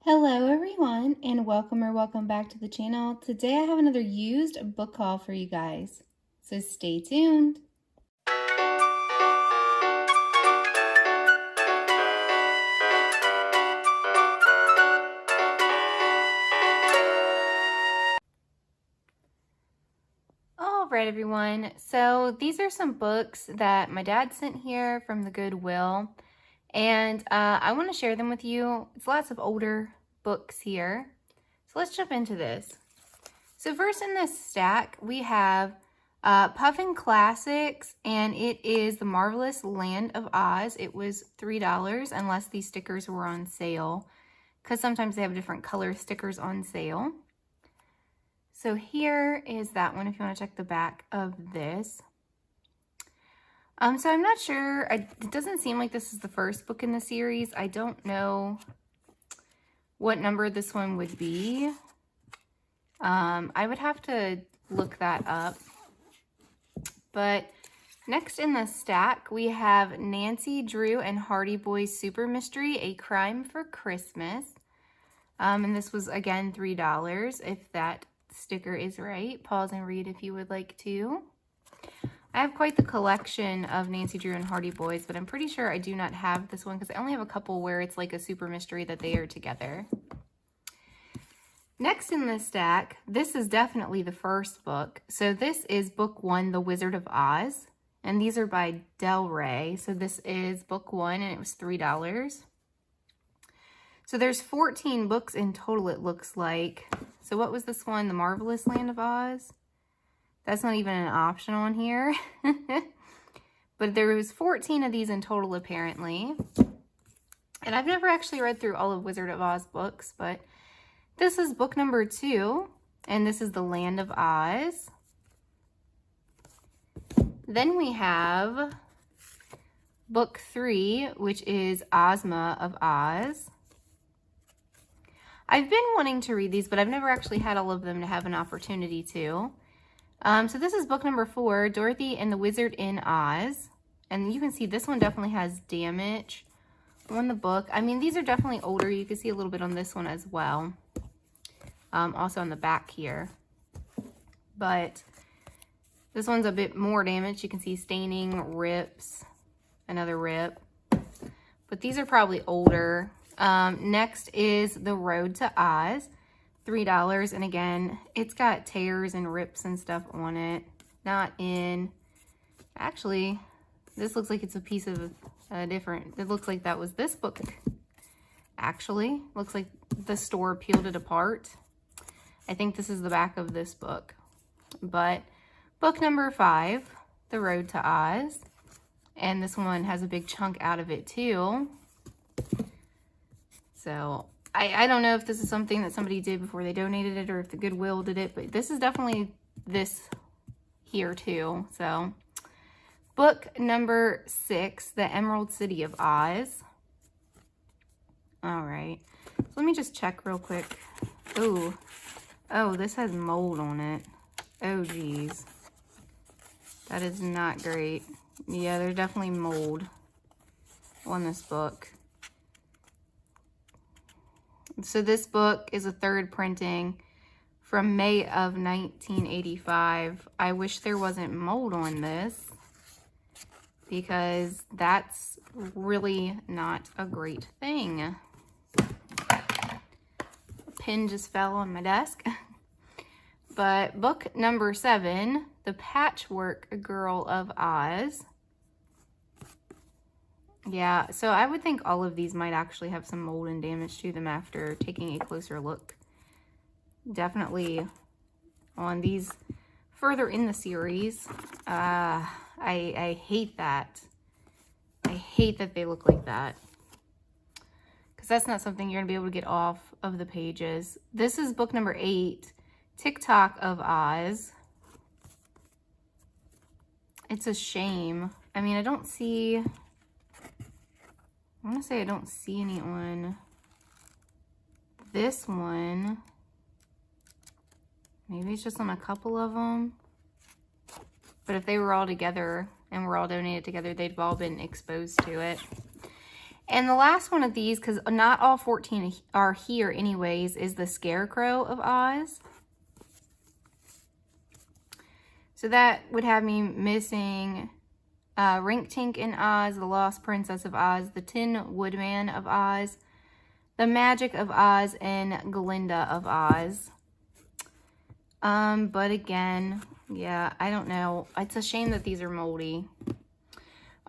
Hello everyone and welcome back to the channel. Today I have another used book haul for you guys, so stay tuned. Alright everyone, so these are some books that my dad sent here from the Goodwill, and I want to share them with you. It's lots of older books here, so let's jump into this. So first in this stack we have Puffin Classics, and it is The Marvelous Land of Oz. It was $3 unless these stickers were on sale, because sometimes they have different color stickers on sale. So here is that one if you want to check the back of this. So I'm not sure. It doesn't seem like this is the first book in the series. I don't know what number this one would be. I would have to look that up. But next in the stack, we have Nancy Drew and Hardy Boys Super Mystery, A Crime for Christmas. And this was, again, $3, if that sticker is right. Pause and read if you would like to. I have quite the collection of Nancy Drew and Hardy Boys, but I'm pretty sure I do not have this one because I only have a couple where it's like a super mystery that they are together. Next in this stack, this is definitely the first book. So this is book 1, The Wizard of Oz. And these are by Del Rey. So this is book 1 and it was $3. So there's 14 books in total, it looks like. So what was this one? The Marvelous Land of Oz? That's not even an option on here. But there was 14 of these in total, apparently. And I've never actually read through all of Wizard of Oz books, but this is book number 2, and this is The Land of Oz. Then we have book 3, which is Ozma of Oz. I've been wanting to read these, but I've never actually had all of them to have an opportunity to. So this is book number 4, Dorothy and the Wizard in Oz. And you can see this one definitely has damage on the book. I mean, these are definitely older. You can see a little bit on this one as well. Also on the back here. But this one's a bit more damaged. You can see staining, rips, another rip. But these are probably older. Next is The Road to Oz, $3. And again, it's got tears and rips and stuff on it. Not in, actually, this looks like it's a piece of different, it looks like that was this book. Actually, looks like the store peeled it apart. I think this is the back of this book. But book number 5, The Road to Oz. And this one has a big chunk out of it too. So I don't know if this is something that somebody did before they donated it or if the Goodwill did it, but this is definitely this here too. So book number 6, The Emerald City of Oz. All right, so let me just check real quick. Oh, this has mold on it. Oh, geez. That is not great. Yeah, there's definitely mold on this book. So this book is a 3rd printing from May of 1985. I wish there wasn't mold on this because that's really not a great thing. Pen just fell on my desk. But book number 7, The Patchwork Girl of Oz. Yeah, so I would think all of these might actually have some mold and damage to them after taking a closer look. Definitely on these further in the series. I hate that. I hate that they look like that. Because that's not something you're going to be able to get off of the pages. This is book number 8, TikTok of Oz. It's a shame. I mean, I don't see... I want to say I don't see any on this one. Maybe it's just on a couple of them. But if they were all together and were all donated together, they'd have all been exposed to it. And the last one of these, because not all 14 are here anyways, is the Scarecrow of Oz. So that would have me missing Rink Tink in Oz, the Lost Princess of Oz, the Tin Woodman of Oz, the Magic of Oz, and Glinda of Oz. But again, yeah, I don't know. It's a shame that these are moldy.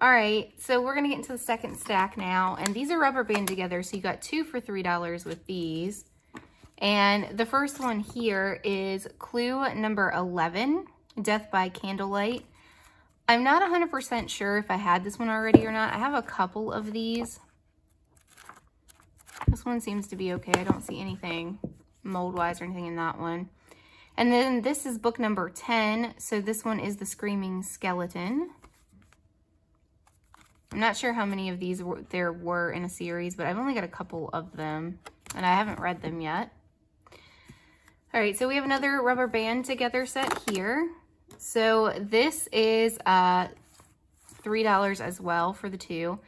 All right, so we're gonna get into the second stack now, and these are rubber band together, so you got 2 for $3 with these. And the first one here is clue number 11, Death by Candlelight. I'm not 100% sure if I had this one already or not. I have a couple of these. This one seems to be okay. I don't see anything mold-wise or anything in that one. And then this is book number 10, so this one is The Screaming Skeleton. I'm not sure how many of these there were in a series, but I've only got a couple of them, and I haven't read them yet. All right, so we have another rubber band together set here. So this is $3 as well for the 2.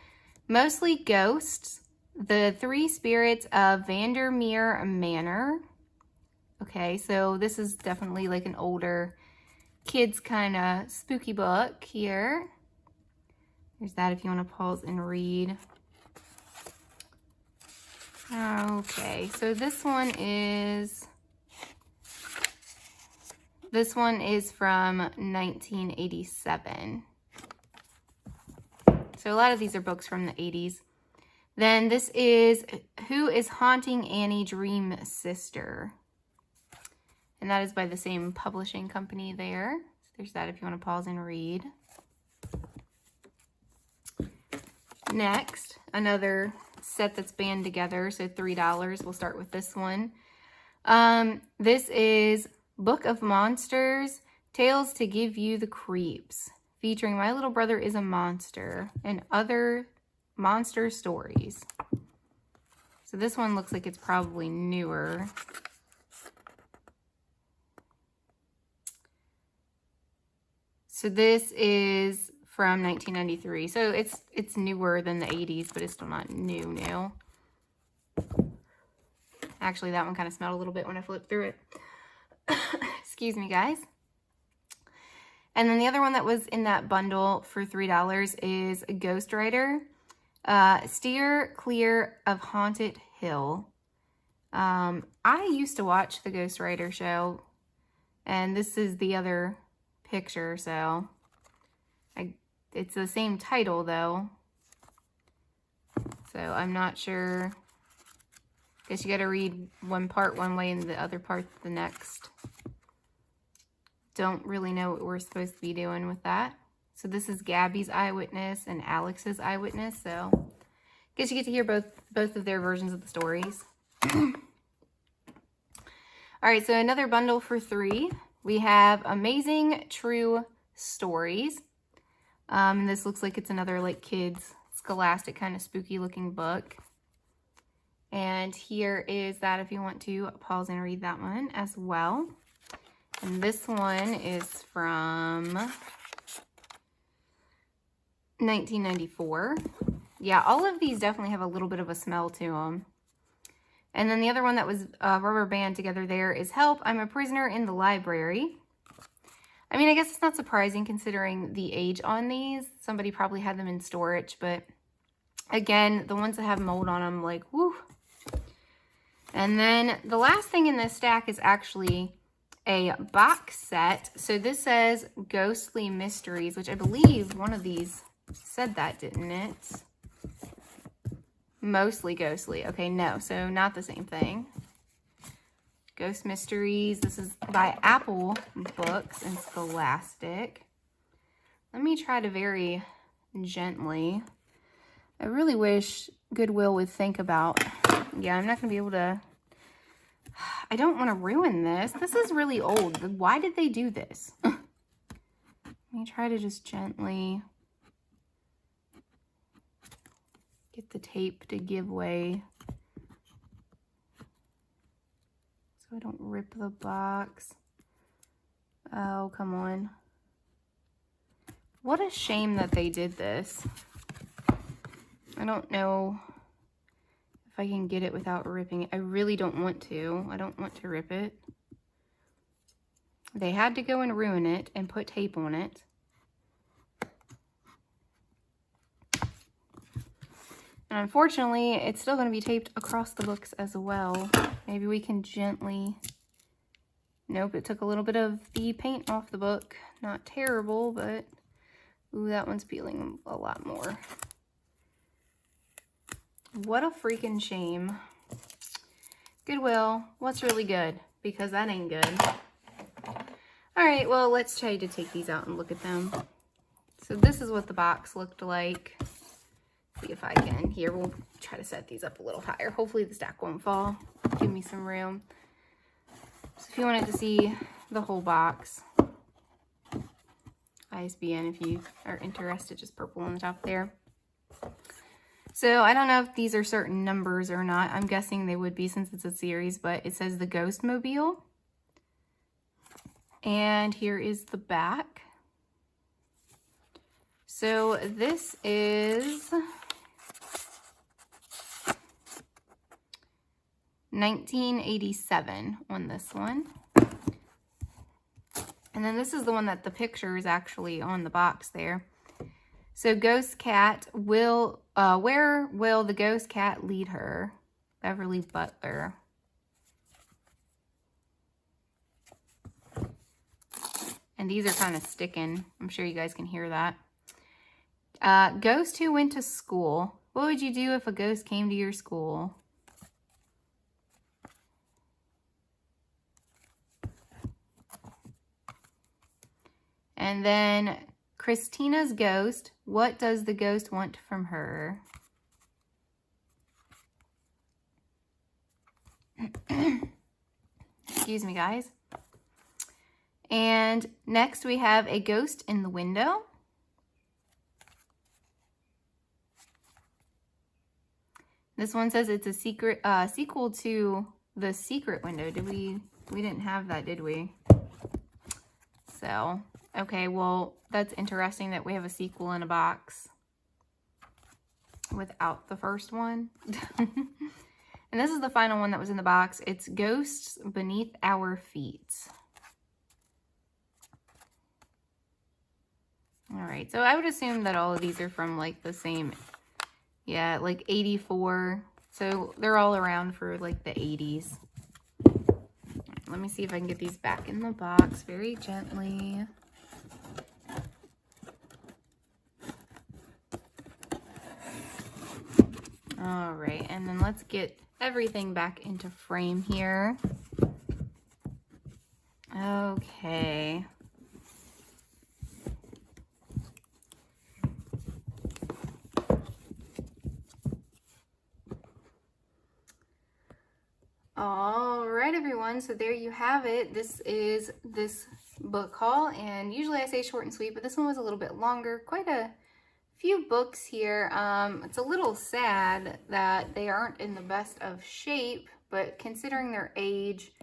Mostly Ghosts, the 3 Spirits of Vandermeer Manor. Okay, so this is definitely like an older kids kind of spooky book here. There's that if you want to pause and read. Okay, so this one is from 1987. So a lot of these are books from the 80s. Then this is Who is Haunting Annie Dream Sister? And that is by the same publishing company there. So there's that if you want to pause and read. Next, another set that's band together, so $3. We'll start with this one. This is Book of Monsters, Tales to Give You the Creeps, featuring My Little Brother is a Monster and other monster stories. So this one looks like it's probably newer. So this is from 1993. So it's newer than the 80s, but it's still not new. Actually, that one kind of smelled a little bit when I flipped through it. Excuse me, guys. And then the other one that was in that bundle for $3 is Ghost Rider, Steer Clear of Haunted Hill. I used to watch the Ghost Rider show, and this is the other picture, so it's the same title though, so I'm not sure. Guess you got to read one part one way and the other part the next. Don't really know what we're supposed to be doing with that. So this is Gabby's eyewitness and Alex's eyewitness, so guess you get to hear both of their versions of the stories. All right, so another bundle for $3. We have Amazing True Stories. And this looks like it's another like kids scholastic kind of spooky looking book. And here is that if you want to pause and read that one as well. And this one is from 1994. Yeah, all of these definitely have a little bit of a smell to them. And then the other one that was rubber band together there is Help, I'm a Prisoner in the Library. I mean, I guess it's not surprising considering the age on these. Somebody probably had them in storage, but again, the ones that have mold on them, like, whoo. And then the last thing in this stack is actually a box set. So this says Ghostly Mysteries, which I believe one of these said that, didn't it? Mostly Ghostly. Okay, no, so not the same thing. Ghost Mysteries. This is by Apple Books and Scholastic. Let me try to very gently. I really wish Goodwill would think about... Yeah, I'm not going to be able to... I don't want to ruin this. This is really old. Why did they do this? Let me try to just gently get the tape to give way so I don't rip the box. Oh, come on. What a shame that they did this. I don't know if I can get it without ripping it. I really don't want to. I don't want to rip it. They had to go and ruin it and put tape on it. And unfortunately, it's still going to be taped across the books as well. Maybe we can gently... Nope, it took a little bit of the paint off the book. Not terrible, but... Ooh, that one's peeling a lot more. What a freaking shame. Goodwill, what's really good? Because that ain't good. Alright, well, let's try to take these out and look at them. So this is what the box looked like. See if I can. Here, we'll try to set these up a little higher. Hopefully the stack won't fall. Give me some room. So if you wanted to see the whole box, ISBN if you are interested, just purple on the top there. So I don't know if these are certain numbers or not. I'm guessing they would be since it's a series, but it says the Ghost Mobile. And here is the back. So this is 1987 on this one. And then this is the one that the picture is actually on the box there. So Ghost Cat will, where will the Ghost Cat lead her? Beverly Butler. And these are kind of sticking. I'm sure you guys can hear that. Ghost who went to school. What would you do if a ghost came to your school? And then Christina's ghost. What does the ghost want from her? Excuse me, guys. And next we have a ghost in the window. This one says it's a secret sequel to The Secret Window. We didn't have that, did we? So, okay, well, that's interesting that we have a sequel in a box without the first one. And this is the final one that was in the box. It's Ghosts Beneath Our Feet. All right, so I would assume that all of these are from like the same, yeah, like 84. So they're all around for like the 80s. Let me see if I can get these back in the box very gently. All right, and then let's get everything back into frame here. Okay. All right, everyone, so there you have it. This is this book haul, and usually I say short and sweet, but this one was a little bit longer. Quite a few books here. It's a little sad that they aren't in the best of shape, but considering their age,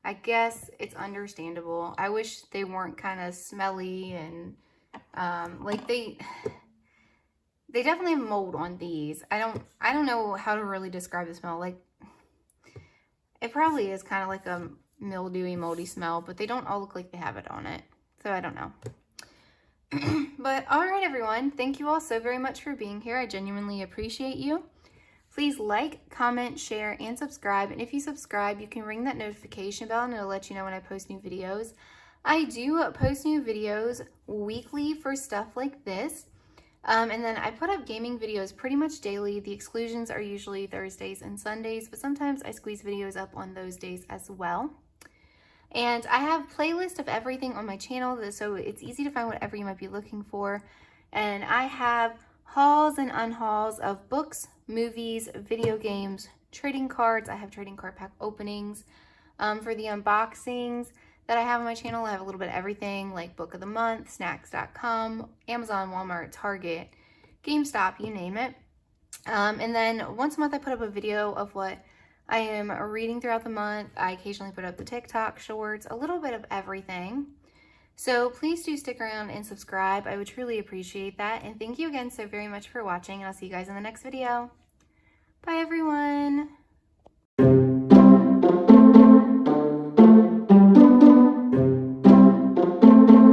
I guess it's understandable. I wish they weren't kind of smelly and like they definitely have mold on these. I don't know how to really describe the smell. Like, it probably is kind of like a mildewy, moldy smell, but they don't all look like they have it on it. So I don't know. But all right, everyone. Thank you all so very much for being here. I genuinely appreciate you. Please like, comment, share, and subscribe. And if you subscribe, you can ring that notification bell and it'll let you know when I post new videos. I do post new videos weekly for stuff like this. And then I put up gaming videos pretty much daily. The exclusions are usually Thursdays and Sundays, but sometimes I squeeze videos up on those days as well. And I have playlists of everything on my channel, so it's easy to find whatever you might be looking for. And I have hauls and unhauls of books, movies, video games, trading cards. I have trading card pack openings. For the unboxings that I have on my channel, I have a little bit of everything, like Book of the Month, Snacks.com, Amazon, Walmart, Target, GameStop, you name it. And then once a month I put up a video of what I am reading throughout the month. I occasionally put up the TikTok shorts, a little bit of everything. So please do stick around and subscribe. I would truly appreciate that. And thank you again so very much for watching. And I'll see you guys in the next video. Bye, everyone.